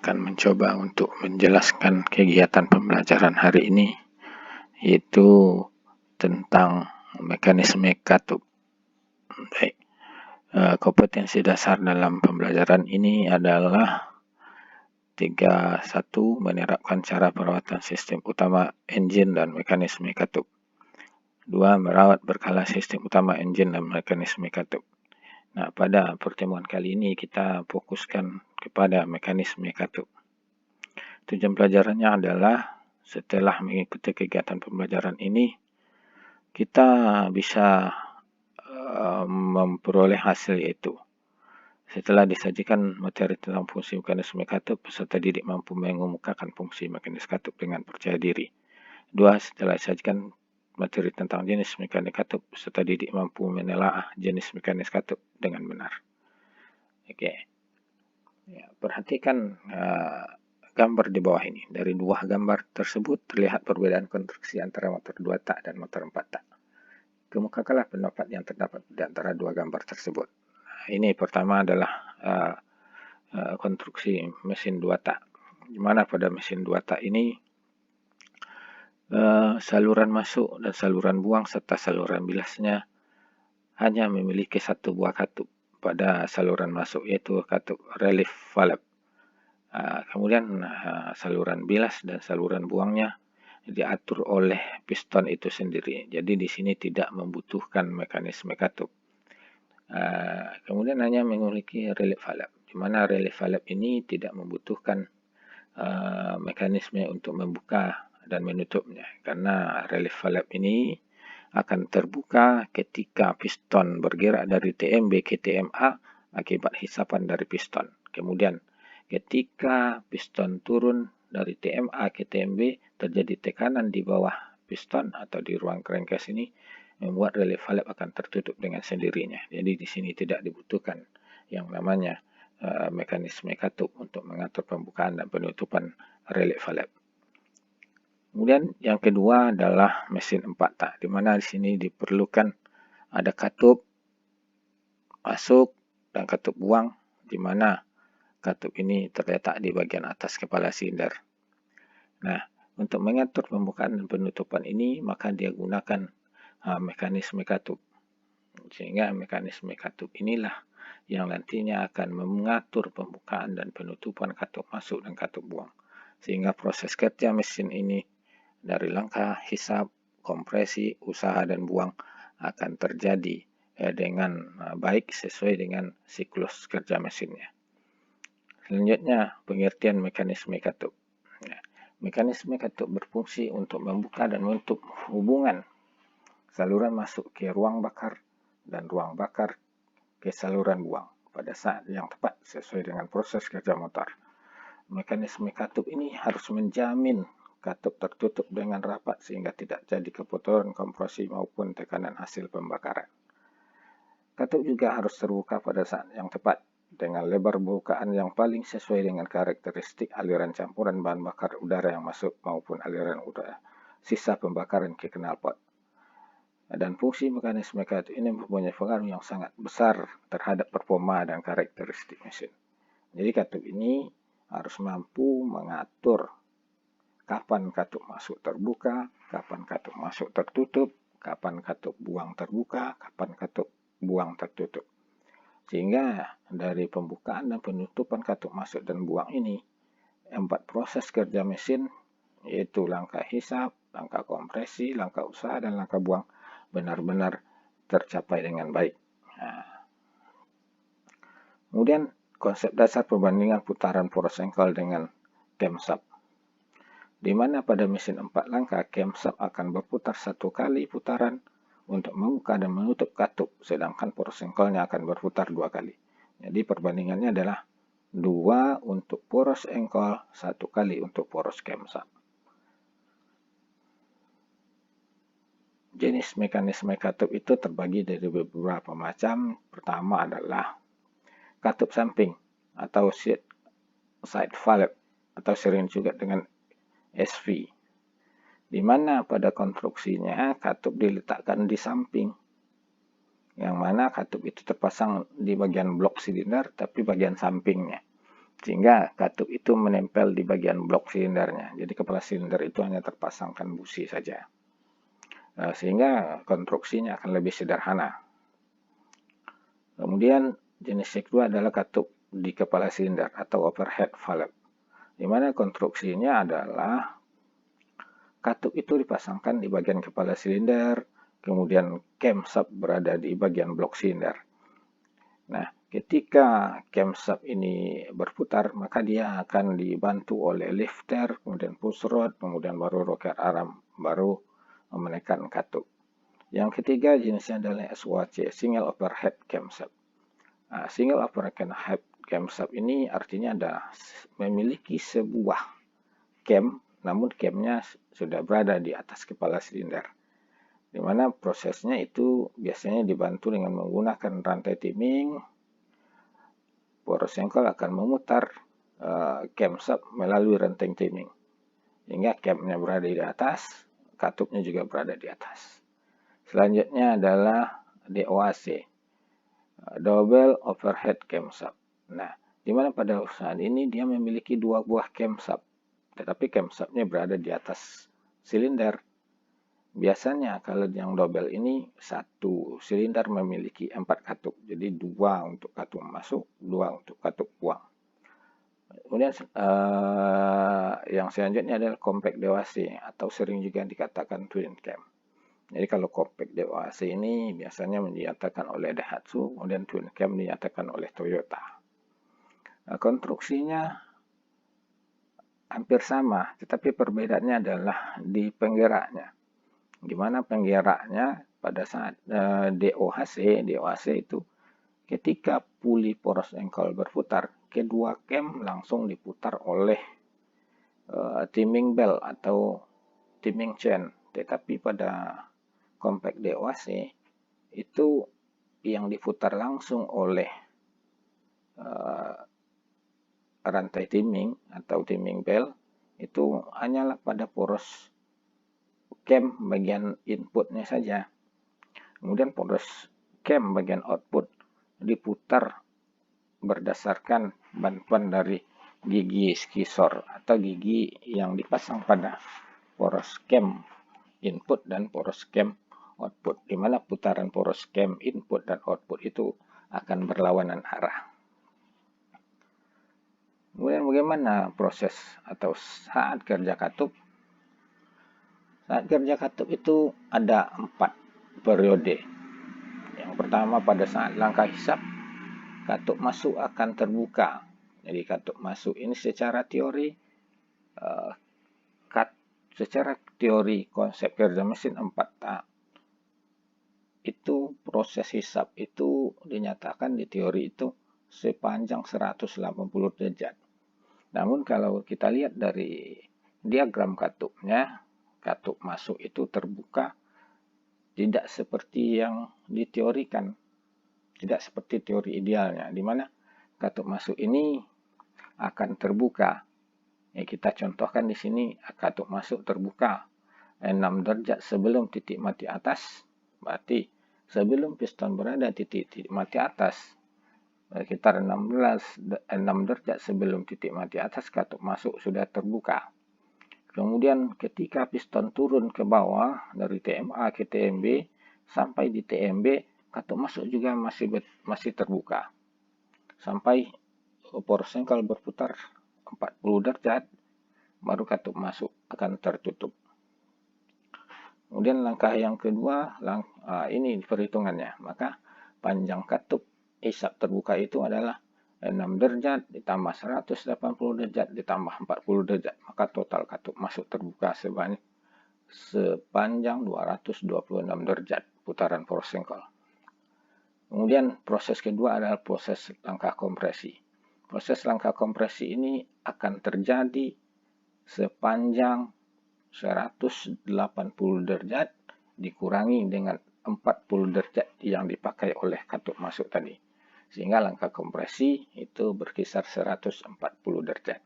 akan mencoba untuk menjelaskan kegiatan pembelajaran hari ini, yaitu tentang mekanisme katup. Baik, kompetensi dasar dalam pembelajaran ini adalah 1. Menerapkan cara perawatan sistem utama enjin dan mekanisme katup. 2. Merawat berkala sistem utama enjin dan mekanisme katup. Nah, pada pertemuan kali ini kita fokuskan kepada mekanisme katup. Tujuan pelajarannya adalah setelah mengikuti kegiatan pembelajaran ini, kita bisa memperoleh hasil yaitu setelah disajikan materi tentang fungsi mekanisme katup, peserta didik mampu mengemukakan fungsi mekanisme katup dengan percaya diri. 2. Setelah disajikan materi tentang jenis mekanik katup, peserta didik mampu menelaah jenis mekanis katup dengan benar. Oke. Ya, perhatikan gambar di bawah ini. Dari dua gambar tersebut terlihat perbedaan konstruksi antara motor 2 tak dan motor 4 tak. Kemukakanlah pendapat yang terdapat di antara dua gambar tersebut. Ini pertama adalah konstruksi mesin 2 tak. Di mana pada mesin 2 tak ini saluran masuk dan saluran buang serta saluran bilasnya hanya memiliki satu buah katup pada saluran masuk, yaitu katup relief valve. Kemudian saluran bilas dan saluran buangnya diatur oleh piston itu sendiri. Jadi di sini tidak membutuhkan mekanisme katup. Kemudian hanya memiliki relief valve, di mana relief valve ini tidak membutuhkan mekanisme untuk membuka dan menutupnya, karena relief valve ini akan terbuka ketika piston bergerak dari TMB ke TMA akibat hisapan dari piston. Kemudian ketika piston turun dari TMA ke TMB, terjadi tekanan di bawah piston atau di ruang crankcase ini, membuat relief valve akan tertutup dengan sendirinya. Jadi di sini tidak dibutuhkan yang namanya mekanisme katup untuk mengatur pembukaan dan penutupan relief valve. Kemudian yang kedua adalah mesin 4 tak, di mana di sini diperlukan ada katup masuk dan katup buang, di mana katup ini terletak di bagian atas kepala silinder. Nah, untuk mengatur pembukaan dan penutupan ini, maka dia gunakan mekanisme katup. Sehingga mekanisme katup inilah yang nantinya akan mengatur pembukaan dan penutupan katup masuk dan katup buang. Sehingga proses kerja mesin ini dari langkah hisap, kompresi, usaha dan buang akan terjadi dengan baik sesuai dengan siklus kerja mesinnya. Selanjutnya, pengertian mekanisme katup. Mekanisme katup berfungsi untuk membuka dan menutup hubungan saluran masuk ke ruang bakar dan ruang bakar ke saluran buang pada saat yang tepat sesuai dengan proses kerja motor. Mekanisme katup ini harus menjamin katup tertutup dengan rapat sehingga tidak jadi keputusan kompresi maupun tekanan hasil pembakaran. Katup juga harus terbuka pada saat yang tepat dengan lebar bukaan yang paling sesuai dengan karakteristik aliran campuran bahan bakar udara yang masuk maupun aliran udara sisa pembakaran ke knalpot. Dan fungsi mekanisme katup ini mempunyai pengaruh yang sangat besar terhadap performa dan karakteristik mesin. Jadi katup ini harus mampu mengatur kapan katup masuk terbuka, kapan katup masuk tertutup, kapan katup buang terbuka, kapan katup buang tertutup. Sehingga dari pembukaan dan penutupan katup masuk dan buang ini, 4 proses kerja mesin, yaitu langkah hisap, langkah kompresi, langkah usaha, dan langkah buang, benar-benar tercapai dengan baik. Kemudian konsep dasar perbandingan putaran poros engkol dengan camshaft, di mana pada mesin 4 langkah camshaft akan berputar 1 kali putaran untuk membuka dan menutup katup, sedangkan poros engkolnya akan berputar 2 kali. Jadi perbandingannya adalah 2 untuk poros engkol, 1 kali untuk poros camshaft. Jenis mekanisme katup itu terbagi dari beberapa macam. Pertama adalah katup samping atau side valve atau sering juga dengan SV, di mana pada konstruksinya katup diletakkan di samping, yang mana katup itu terpasang di bagian blok silinder tapi bagian sampingnya. sehingga katup itu menempel di bagian blok silindernya. Jadi kepala silinder itu hanya terpasangkan busi saja. Sehingga konstruksinya akan lebih sederhana. Kemudian jenis yang kedua adalah katup di kepala silinder atau overhead valve, di mana konstruksinya adalah katup itu dipasangkan di bagian kepala silinder, kemudian camshaft berada di bagian blok silinder. Nah, ketika camshaft ini berputar, maka dia akan dibantu oleh lifter, kemudian push rod, kemudian baru rocker arm, baru menekan katup. Yang ketiga jenisnya adalah SOHC, Single Overhead Camshaft. Nah, Single Overhead Camshaft ini artinya adalah memiliki sebuah cam, namun camnya sudah berada di atas kepala silinder. Di mana prosesnya itu biasanya dibantu dengan menggunakan rantai timing. Poros engkol akan memutar camshaft melalui rantai timing, hingga camnya berada di atas, katupnya juga berada di atas. Selanjutnya adalah DOAC, Double Overhead Camshaft. Nah, di mana pada saat ini dia memiliki dua buah camshaft, tetapi camshaftnya berada di atas silinder. Biasanya kalau yang double ini satu silinder memiliki 4 katup, jadi 2 untuk katup masuk, 2 untuk katup buang. Kemudian yang selanjutnya adalah compact DOAC atau sering juga dikatakan twin cam. Jadi kalau compact DOAC ini biasanya dinyatakan oleh Daihatsu, kemudian twin cam dinyatakan oleh Toyota. Nah, konstruksinya hampir sama, tetapi perbedaannya adalah di penggeraknya. Gimana penggeraknya pada saat DOAC itu ketika puli poros engkol berputar, kedua cam langsung diputar oleh timing belt atau timing chain. Tetapi pada compact DOAC itu yang diputar langsung oleh rantai timing atau timing belt itu hanyalah pada poros cam bagian inputnya saja. Kemudian poros cam bagian output diputar berdasarkan bantuan dari gigi skisor atau gigi yang dipasang pada poros cam input dan poros cam output, di mana putaran poros cam input dan output itu akan berlawanan arah. Kemudian bagaimana proses atau saat kerja katup? Saat kerja katup itu ada 4 periode. Yang pertama pada saat langkah hisap, katup masuk akan terbuka. Jadi katup masuk ini secara teori konsep kerja mesin 4 tahap. Itu proses hisap itu dinyatakan di teori itu sepanjang 180 derajat. Namun kalau kita lihat dari diagram katupnya, katup masuk itu terbuka tidak seperti yang diteorikan, tidak seperti teori idealnya, di mana katup masuk ini akan terbuka. Kita contohkan di sini, katup masuk terbuka 6 derajat sebelum titik mati atas, berarti sebelum piston berada di titik mati atas, sekitar 6 derajat sebelum titik mati atas, katup masuk sudah terbuka. Kemudian ketika piston turun ke bawah dari TMA ke TMB, sampai di TMB, katup masuk juga masih terbuka. Sampai poros engkol berputar 40 derajat, baru katup masuk akan tertutup. Kemudian langkah yang kedua, ini perhitungannya. Maka panjang katup hisap terbuka itu adalah 6 derajat ditambah 180 derajat ditambah 40 derajat. Maka total katup masuk terbuka sepanjang 226 derajat putaran poros engkol. Kemudian proses kedua adalah proses langkah kompresi. Proses langkah kompresi ini akan terjadi sepanjang 180 derajat dikurangi dengan 40 derajat yang dipakai oleh katup masuk tadi. Sehingga langkah kompresi itu berkisar 140 derajat.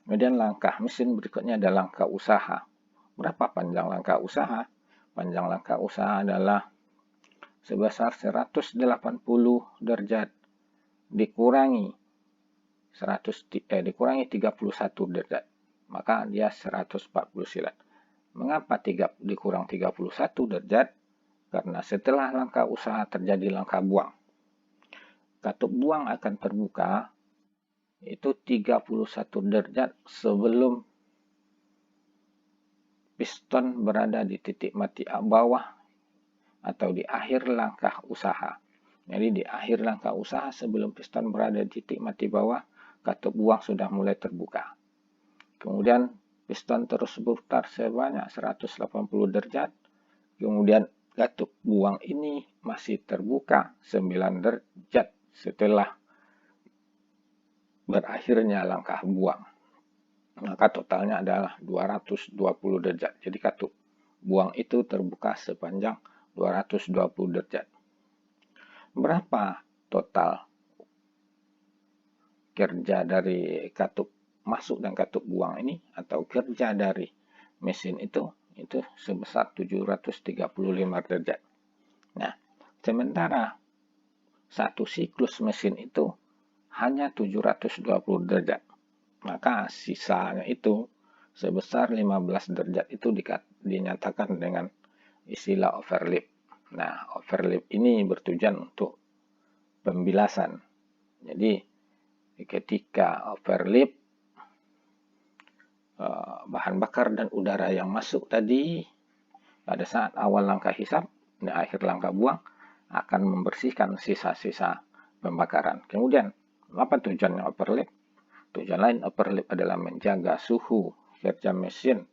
Kemudian langkah mesin berikutnya adalah langkah usaha. Berapa panjang langkah usaha? Panjang langkah usaha adalah sebesar 180 derajat dikurangi dikurangi 31 derajat, maka dia 140 silat. Mengapa dikurang 31 derajat? Karena setelah langkah usaha terjadi langkah buang. Katup buang akan terbuka itu 31 derajat sebelum piston berada di titik mati bawah atau di akhir langkah usaha. Jadi di akhir langkah usaha sebelum piston berada di titik mati bawah, katup buang sudah mulai terbuka. Kemudian piston terus berputar sebanyak 180 derajat. Kemudian katup buang ini masih terbuka 9 derajat setelah berakhirnya langkah buang. Maka totalnya adalah 220 derajat. Jadi katup buang itu terbuka sepanjang 220 derajat. Berapa total kerja dari katup masuk dan katup buang ini atau kerja dari mesin itu sebesar 735 derajat. Nah, sementara satu siklus mesin itu hanya 720 derajat. Maka sisanya itu sebesar 15 derajat itu dinyatakan dengan istilah overlap. Nah, overlap ini bertujuan untuk pembilasan. Jadi, ketika overlap, bahan bakar dan udara yang masuk tadi pada saat awal langkah hisap dan akhir langkah buang akan membersihkan sisa-sisa pembakaran. Kemudian, apa tujuannya overlap? Tujuan lain overlap adalah menjaga suhu kerja mesin,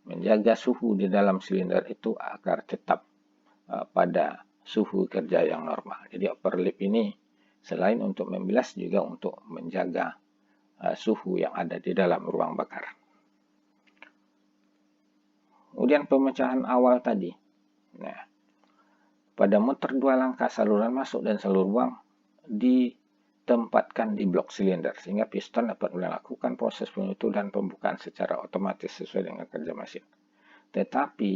menjaga suhu di dalam silinder itu agar tetap pada suhu kerja yang normal. Jadi overlap ini selain untuk membilas juga untuk menjaga suhu yang ada di dalam ruang bakar. Kemudian pemecahan awal tadi. Nah, pada motor 2 langkah saluran masuk dan saluran buang ditempatkan di blok silinder sehingga piston dapat melakukan proses penutup dan pembukaan secara otomatis sesuai dengan kerja mesin. Tetapi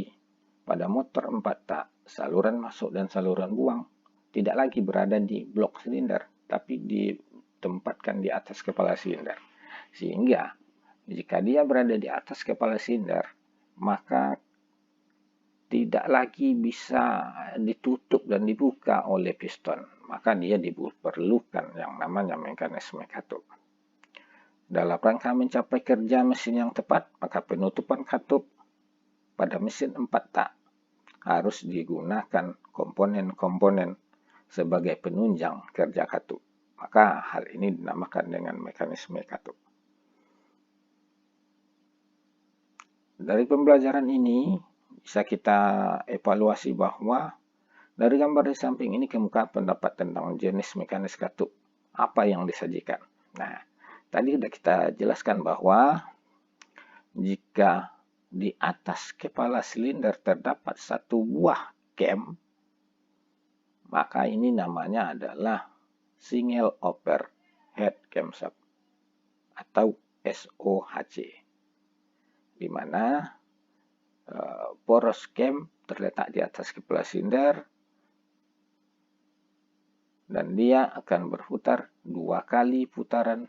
pada motor 4 tak, saluran masuk dan saluran buang tidak lagi berada di blok silinder, tapi ditempatkan di atas kepala silinder. Sehingga jika dia berada di atas kepala silinder, maka tidak lagi bisa ditutup dan dibuka oleh piston. Maka dia diperlukan yang namanya mekanisme katup. Dalam rangka mencapai kerja mesin yang tepat, maka penutupan katup pada mesin 4 tak harus digunakan komponen-komponen sebagai penunjang kerja katup. Maka hal ini dinamakan dengan mekanisme katup. Dari pembelajaran ini bisa kita evaluasi bahwa dari gambar di samping ini kemukakan pendapat tentang jenis mekanis katup apa yang disajikan. Nah, tadi sudah kita jelaskan bahwa jika di atas kepala silinder terdapat satu buah cam, maka ini namanya adalah single overhead camshaft atau SOHC, di mana poros cam terletak di atas kepala silinder dan dia akan berputar 2 kali putaran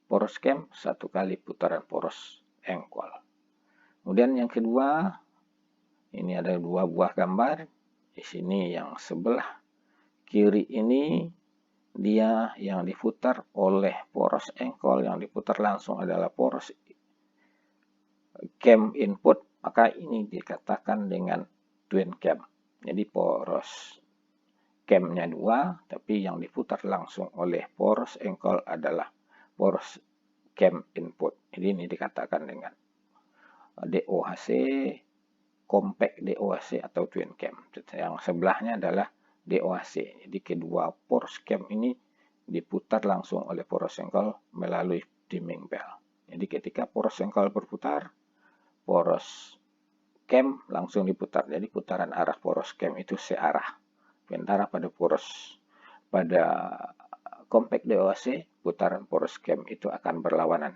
poros cam, 1 kali putaran poros engkol. Kemudian yang kedua, ini ada 2 buah gambar. Di sini yang sebelah kiri ini dia yang diputar oleh poros engkol, yang diputar langsung adalah poros cam input, maka ini dikatakan dengan twin cam. Jadi poros camnya 2, tapi yang diputar langsung oleh poros engkol adalah poros cam input. Jadi ini dikatakan dengan DOHC, compact DOHC atau twin cam. Yang sebelahnya adalah DOHC. Jadi kedua poros cam ini diputar langsung oleh poros engkol melalui timing bell. Jadi ketika poros engkol berputar, poros cam langsung diputar. Jadi putaran arah poros cam itu searah. Sementara pada compact DOHC, putaran poros cam itu akan berlawanan.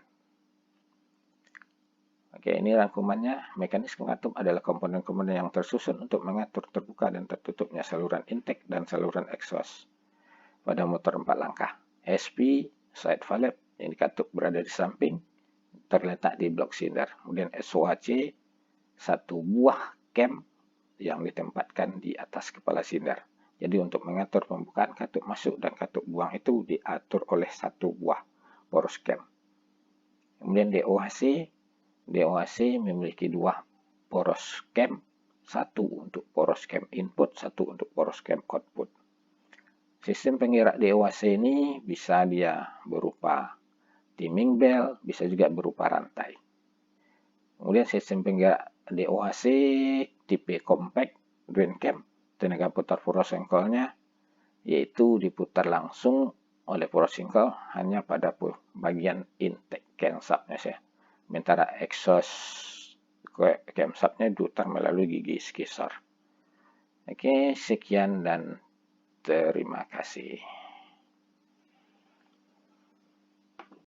Oke, ini rangkumannya. Mekanisme katup adalah komponen-komponen yang tersusun untuk mengatur terbuka dan tertutupnya saluran intake dan saluran exhaust pada motor 4 langkah. SP, side valve, yang dikatup berada di samping, terletak di blok silinder. Kemudian SOHC, satu buah cam yang ditempatkan di atas kepala silinder. Jadi untuk mengatur pembukaan katup masuk dan katup buang itu diatur oleh satu buah poros cam. Kemudian DOHC memiliki dua poros cam, satu untuk poros cam input, satu untuk poros cam output. Sistem penggerak DOHC ini bisa dia berupa timing bell, bisa juga berupa rantai. Kemudian sistem penggerak DOHC tipe compact drain cam, tenaga putar furosengkolnya yaitu diputar langsung oleh furosengkol hanya pada bagian intake camshaftnya ya. Sementara exhaust camshaftnya diputar melalui gigi skisor. Oke, sekian dan terima kasih.